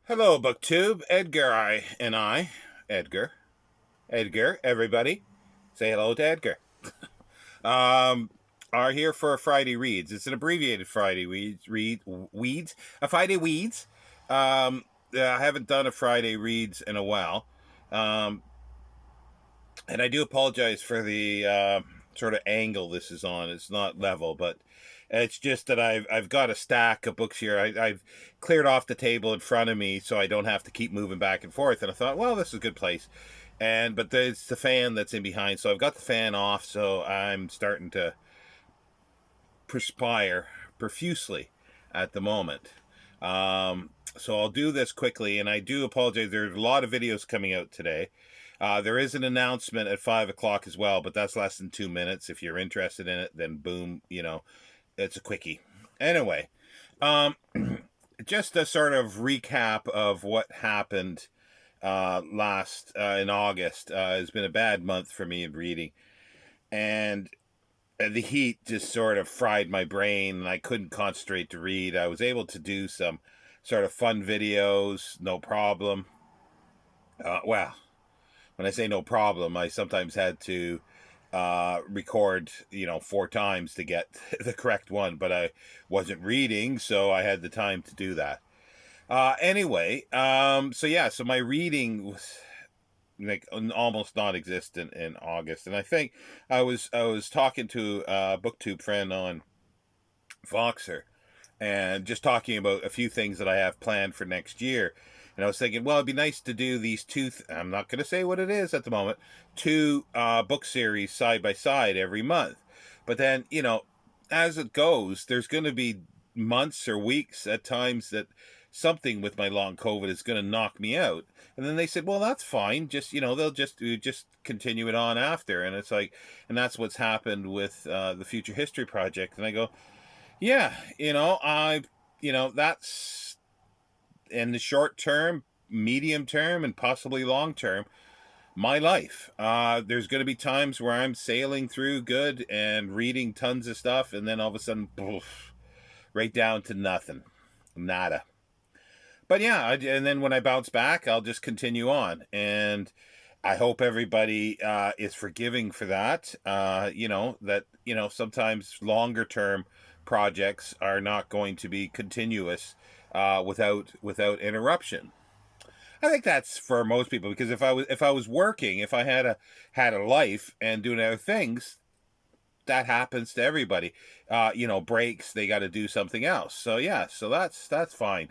Hello, BookTube. Edgar, everybody, say hello to Edgar. Um, are here for a Friday Reads. It's an abbreviated Friday Weeds, a Friday Weeds. I haven't done a Friday Reads in a while, um, and I do apologize for the sort of angle this is on. It's not level, but it's just that I've got a stack of books here. I've cleared off the table in front of me so I don't have to keep moving back and forth. And I thought, well, this is a good place. But there's the fan that's in behind, so I've got the fan off, so I'm starting to perspire profusely at the moment. So I'll do this quickly, and I do apologize. There's a lot of videos coming out today. There is an announcement at 5 o'clock as well, but that's less than 2 minutes. If you're interested in it, then boom, it's a quickie. Anyway, um, just a sort of recap of what happened last in August. It's been a bad month for me in reading, and the heat just sort of fried my brain, and I couldn't concentrate to read. I was able to do some sort of fun videos, no problem. Well, when I say no problem, I sometimes had to record, 4 times to get the correct one, but I wasn't reading, so I had the time to do that. Anyway, so my reading was like almost non-existent in August, and I think I was talking to a booktube friend on Voxer, and just talking about a few things that I have planned for next year. And I was thinking, well, it'd be nice to do these I'm not going to say what it is at the moment, two book series side by side every month. But then, as it goes, there's going to be months or weeks at times that something with my long COVID is going to knock me out. And then they said, well, that's fine. Just, they'll just continue it on after. And it's like, and that's what's happened with the Future History Project. And I go, yeah, that's in the short term, medium term, and possibly long term, my life. There's going to be times where I'm sailing through good and reading tons of stuff, and then all of a sudden, poof, right down to nothing, nada. But yeah, and then when I bounce back, I'll just continue on, and I hope everybody is forgiving for that. Sometimes longer term projects are not going to be continuous without interruption. I think that's for most people, because if I was working, if I had a life and doing other things, that happens to everybody. Breaks, they got to do something else. So yeah, so that's fine.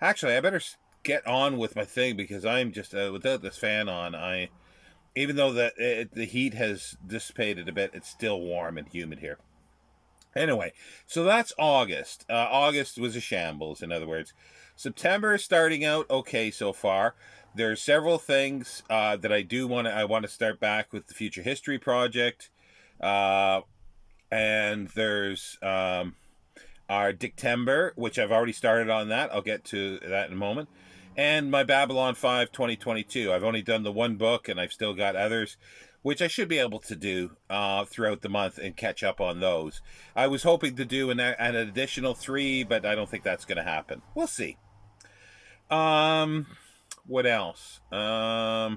Actually, I better get on with my thing, because I'm just without this fan on. Even though the heat has dissipated a bit, it's still warm and humid here. Anyway, so that's August. August was a shambles, in other words. September is starting out okay so far. There's several things that I want to start back with the Future History Project. And there's our Dictember, which I've already started on that. I'll get to that in a moment. And my Babylon 5 2022. I've only done the one book, and I've still got others, which I should be able to do throughout the month and catch up on those. I was hoping to do an additional 3, but I don't think that's going to happen. We'll see. What else? Yeah,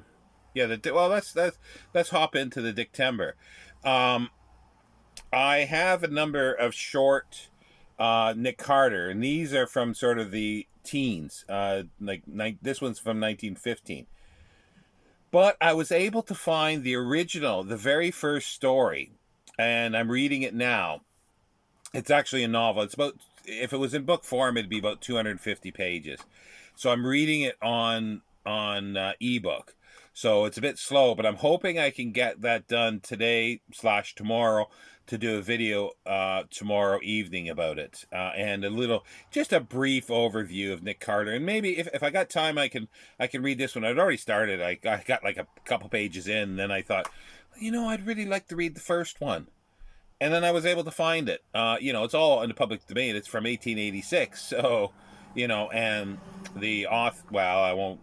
let's hop into the Dictember. I have a number of short Nick Carter, and these are from sort of the teens. This one's from 1915. But I was able to find the original, the very first story, and I'm reading it now. It's actually a novel. If it was in book form, it'd be about 250 pages. So I'm reading it on ebook. So it's a bit slow, but I'm hoping I can get that done today/tomorrow, to do a video tomorrow evening about it, and just a brief overview of Nick Carter. And maybe if I got time, I can read this one. I'd already started. I got like a couple pages in, and then I thought, I'd really like to read the first one. And then I was able to find it. It's all in the public domain. It's from 1886. So, and the author, well, I won't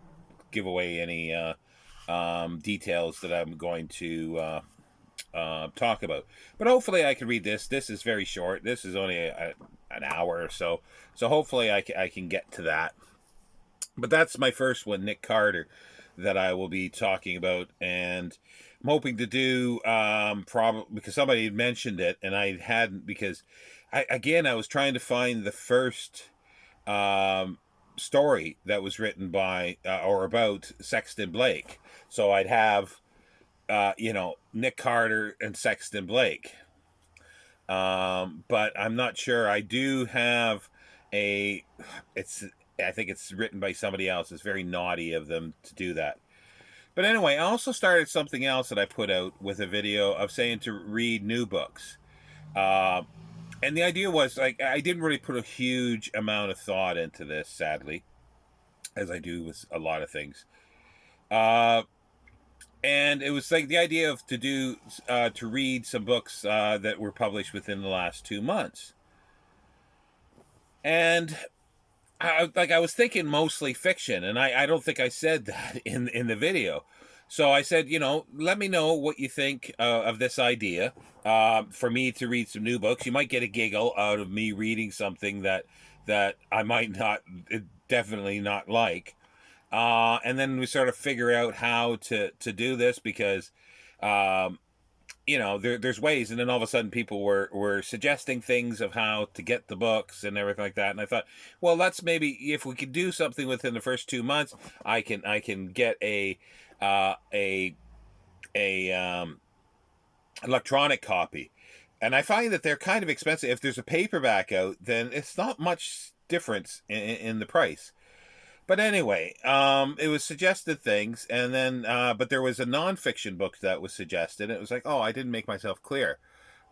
give away any details that I'm going to talk about. But hopefully I can read this. This is very short. This is only an hour or so. So hopefully I can get to that. But that's my first one, Nick Carter, that I will be talking about. And I'm hoping to do, probably because somebody had mentioned it and I hadn't, because I was trying to find the first um, story that was written by or about Sexton Blake. So I'd have, Nick Carter and Sexton Blake. But I'm not sure. I do have a. It's. I think it's written by somebody else. It's very naughty of them to do that. But anyway, I also started something else that I put out with a video of saying to read new books. Uh, and the idea was, like, I didn't really put a huge amount of thought into this, sadly, as I do with a lot of things. Uh, and it was like the idea of to read some books that were published within the last 2 months. And I was thinking mostly fiction, and I don't think I said that in the video. So I said, let me know what you think of this idea for me to read some new books. You might get a giggle out of me reading something that I might not, definitely not like. And then we sort of figure out how to do this, because um, there's ways. And then all of a sudden people were suggesting things of how to get the books and everything like that. And I thought, well, let's maybe, if we could do something within the first 2 months, I can get a electronic copy. And I find that they're kind of expensive. If there's a paperback out, then it's not much difference in the price. But anyway, it was suggested things, and then, but there was a nonfiction book that was suggested. It was like, oh, I didn't make myself clear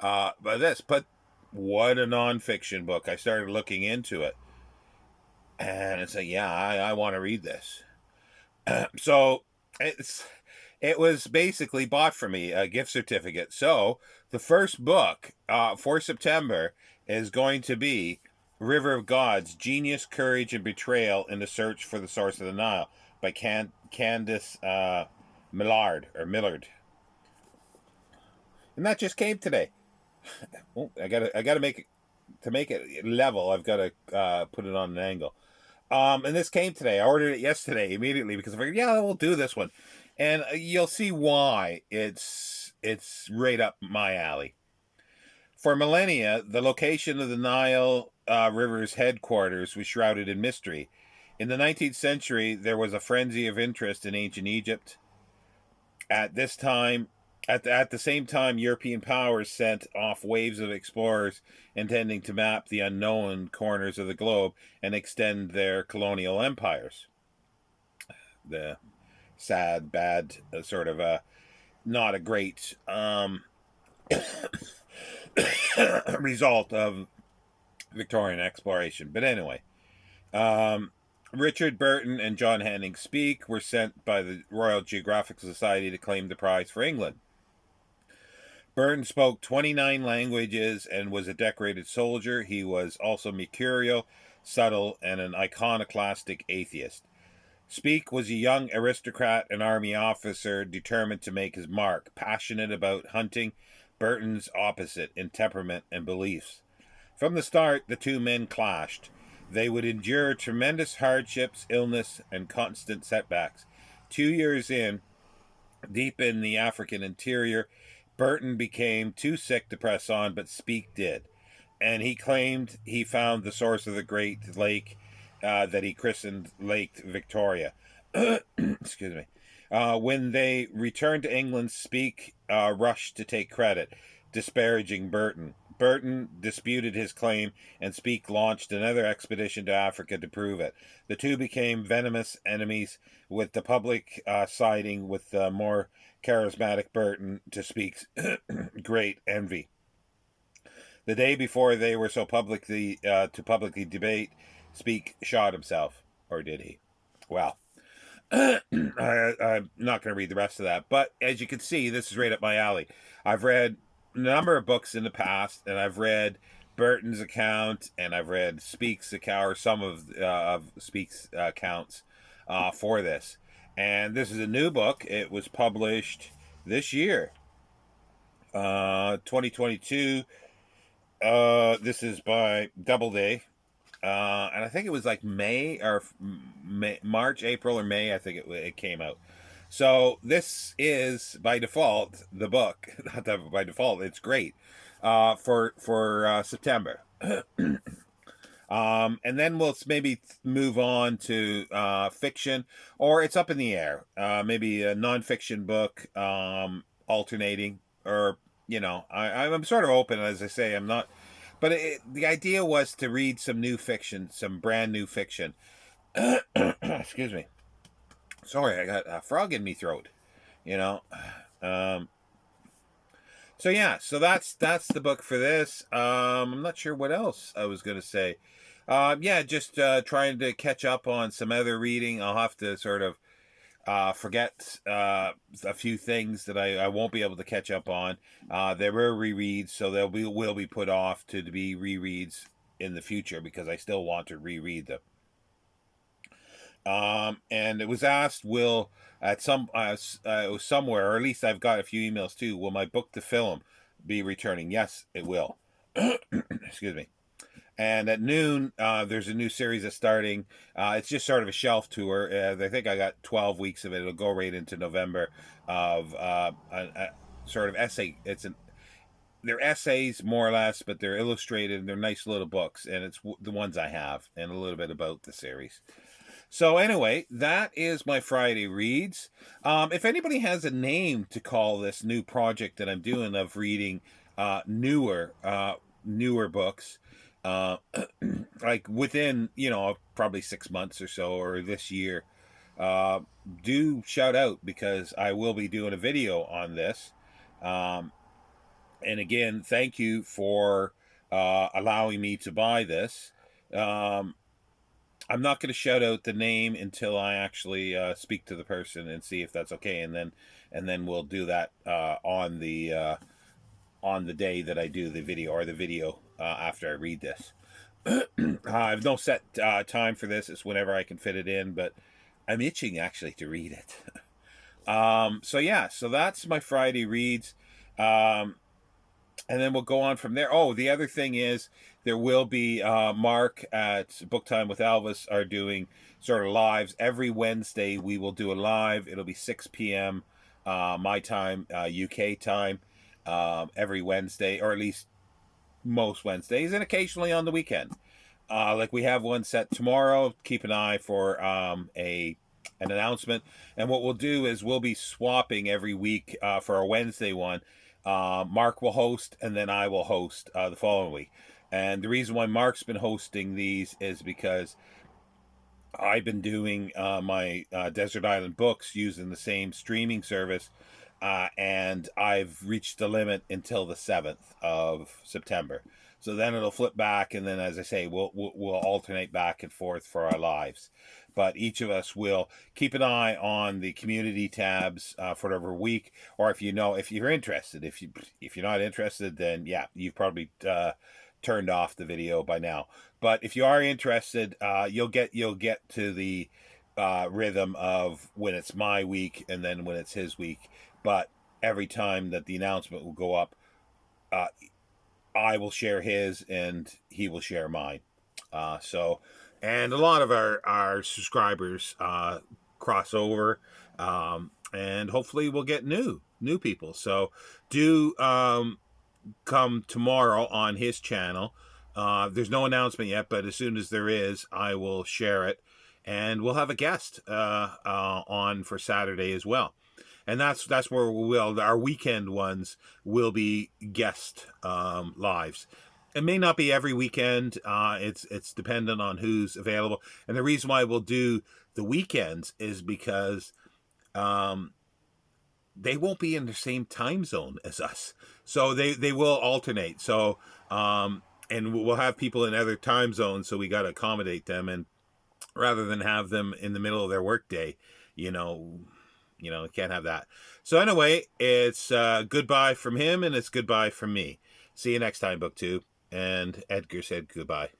by this. But what a nonfiction book! I started looking into it, and it's like, yeah, I want to read this. So it was basically bought for me, a gift certificate. So the first book for September is going to be River of Gods: Genius, Courage, and Betrayal in the Search for the Source of the Nile by Candace Millard. And that just came today. Oh, I gotta make it level. I've got to put it on an angle. And this came today. I ordered it yesterday immediately because I figured, yeah, we'll do this one, and you'll see why it's right up my alley. For millennia, the location of the Nile River's headquarters was shrouded in mystery. In the 19th century, there was a frenzy of interest in ancient Egypt. At this time, at the same time, European powers sent off waves of explorers intending to map the unknown corners of the globe and extend their colonial empires. The sad, bad, sort of not a great result of Victorian exploration. But anyway, Richard Burton and John Henning Speke were sent by the Royal Geographical Society to claim the prize for England. Burton spoke 29 languages and was a decorated soldier. He was also mercurial, subtle, and an iconoclastic atheist. Speke was a young aristocrat and army officer determined to make his mark, passionate about hunting, Burton's opposite in temperament and beliefs. From the start, the two men clashed. They would endure tremendous hardships, illness, and constant setbacks. 2 years in, deep in the African interior, Burton became too sick to press on, but Speke did. And he claimed he found the source of the great lake that he christened Lake Victoria. Excuse me. When they returned to England, Speke rushed to take credit, disparaging Burton. Burton disputed his claim, and Speke launched another expedition to Africa to prove it. The two became venomous enemies, with the public siding with the more charismatic Burton, to Speke's great envy. The day before they were so publicly debate, Speke shot himself, or did he? Well, I'm not going to read the rest of that, but as you can see, this is right up my alley. I've read a number of books in the past, and I've read Burton's account, and I've read Speke's account, or some of Speke's accounts for this. And this is a new book. It was published this year, 2022. This is by Doubleday. and I think it was like May or March, April, or May. I think it came out. So this is by default the book. Not that by default, it's great for September. And then we'll maybe move on to fiction, or it's up in the air. Maybe a nonfiction book, alternating, or I'm sort of open. As I say, I'm not. But the idea was to read some new fiction, some brand new fiction. Excuse me. Sorry, I got a frog in me throat. You know. Um, so yeah, so that's the book for this. I'm not sure what else I was going to say. Yeah, just trying to catch up on some other reading. I'll have to sort of forget a few things that I won't be able to catch up on. There were rereads, so will be put off to be rereads in the future because I still want to reread them. And it was asked, will at somewhere, or at least I've got a few emails too, will my book to film be returning? Yes, it will. Excuse me. And at noon, there's a new series that's starting. It's just sort of a shelf tour. I think I got 12 weeks of it. It'll go right into November of a sort of essay. They're essays more or less, but they're illustrated and they're nice little books. And it's the ones I have and a little bit about the series. So anyway, that is my Friday reads. If anybody has a name to call this new project that I'm doing of reading newer books, like within probably 6 months or so, or this year, do shout out, because I will be doing a video on this. And again, thank you for allowing me to buy this. I'm not going to shout out the name until I actually speak to the person and see if that's okay, and then we'll do that on the day that I do the video, or the video after I read this. I have no set time for this. It's whenever I can fit it in, but I'm itching actually to read it. So yeah, so that's my Friday reads. And then we'll go on from there. Oh, the other thing is there will be Mark at Book Time with Elvis are doing sort of lives. Every Wednesday we will do a live. It'll be 6 p.m. My time, UK time, every Wednesday, or at least most Wednesdays, and occasionally on the weekend. Like we have one set tomorrow. Keep an eye for an announcement. And what we'll do is we'll be swapping every week for a Wednesday one. Mark will host, and then I will host the following week. And the reason why Mark's been hosting these is because I've been doing my Desert Island books using the same streaming service, and I've reached the limit until the 7th of September. So then it'll flip back, and then, as I say, we'll alternate back and forth for our lives. But each of us will keep an eye on the community tabs for whatever week, or if you're interested. If you're not interested, then yeah, you've probably turned off the video by now. But if you are interested, you'll get to the rhythm of when it's my week and then when it's his week. But every time that the announcement will go up, I will share his and he will share mine. And a lot of our subscribers cross over, and hopefully we'll get new people. So do come tomorrow on his channel. There's no announcement yet, but as soon as there is, I will share it, and we'll have a guest on for Saturday as well. And that's where our weekend ones will be guest lives. It may not be every weekend. It's dependent on who's available. And the reason why we'll do the weekends is because they won't be in the same time zone as us. So they will alternate. So and we'll have people in other time zones, so we got to accommodate them. And rather than have them in the middle of their workday, can't have that. So anyway, it's goodbye from him, and it's goodbye from me. See you next time, BookTube. And Edgar said goodbye.